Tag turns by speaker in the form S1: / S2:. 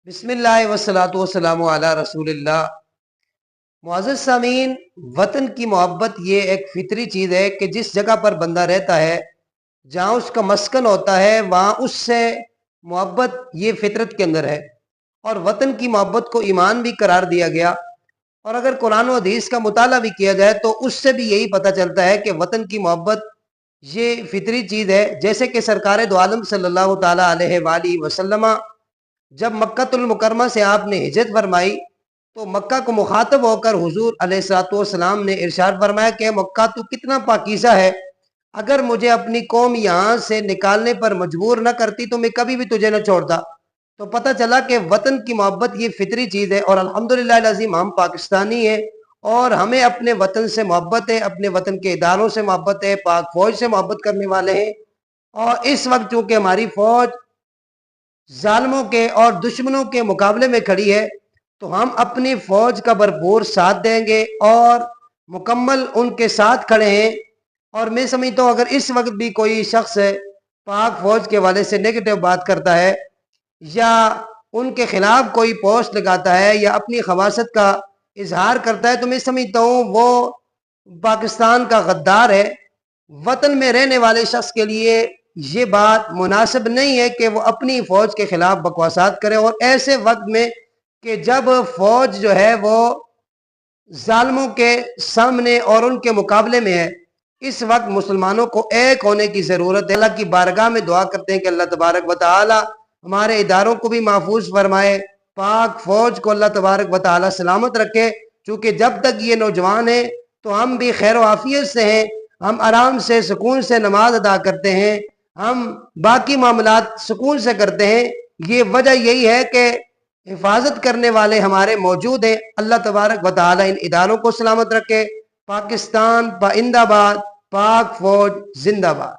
S1: بسم اللہ والصلاۃ والسلام علی رسول اللہ۔ معزز سامعین، وطن کی محبت یہ ایک فطری چیز ہے کہ جس جگہ پر بندہ رہتا ہے، جہاں اس کا مسکن ہوتا ہے، وہاں اس سے محبت یہ فطرت کے اندر ہے، اور وطن کی محبت کو ایمان بھی قرار دیا گیا۔ اور اگر قرآن و حدیث کا مطالعہ بھی کیا جائے تو اس سے بھی یہی پتہ چلتا ہے کہ وطن کی محبت یہ فطری چیز ہے۔ جیسے کہ سرکار دو عالم صلی اللہ تعالیٰ علیہ وآلہ وسلم جب مکہ المکرمہ سے آپ نے ہجرت فرمائی تو مکہ کو مخاطب ہو کر حضور علیہ الصلوۃ والسلام نے ارشاد فرمایا کہ مکہ تو کتنا پاکیزہ ہے، اگر مجھے اپنی قوم یہاں سے نکالنے پر مجبور نہ کرتی تو میں کبھی بھی تجھے نہ چھوڑتا۔ تو پتہ چلا کہ وطن کی محبت یہ فطری چیز ہے، اور الحمدللہ العظیم ہم پاکستانی ہیں اور ہمیں اپنے وطن سے محبت ہے، اپنے وطن کے اداروں سے محبت ہے، پاک فوج سے محبت کرنے والے ہیں۔ اور اس وقت چونکہ ہماری فوج ظالموں کے اور دشمنوں کے مقابلے میں کھڑی ہے تو ہم اپنی فوج کا بھرپور ساتھ دیں گے اور مکمل ان کے ساتھ کھڑے ہیں۔ اور میں سمجھتا ہوں اگر اس وقت بھی کوئی شخص پاک فوج کے والے سے نیگیٹو بات کرتا ہے یا ان کے خلاف کوئی پوسٹ لگاتا ہے یا اپنی خباثت کا اظہار کرتا ہے تو میں سمجھتا ہوں وہ پاکستان کا غدار ہے۔ وطن میں رہنے والے شخص کے لیے یہ بات مناسب نہیں ہے کہ وہ اپنی فوج کے خلاف بکواسات کرے، اور ایسے وقت میں کہ جب فوج جو ہے وہ ظالموں کے سامنے اور ان کے مقابلے میں ہے، اس وقت مسلمانوں کو ایک ہونے کی ضرورت ہے۔ اللہ کی بارگاہ میں دعا کرتے ہیں کہ اللہ تبارک و تعالی ہمارے اداروں کو بھی محفوظ فرمائے، پاک فوج کو اللہ تبارک و تعالی سلامت رکھے، چونکہ جب تک یہ نوجوان ہیں تو ہم بھی خیر و عافیت سے ہیں، ہم آرام سے سکون سے نماز ادا کرتے ہیں، ہم باقی معاملات سکون سے کرتے ہیں۔ یہ وجہ یہی ہے کہ حفاظت کرنے والے ہمارے موجود ہیں۔ اللہ تبارک و تعالی ان اداروں کو سلامت رکھے۔ پاکستان پائندہ باد، پاک فوج زندہ باد۔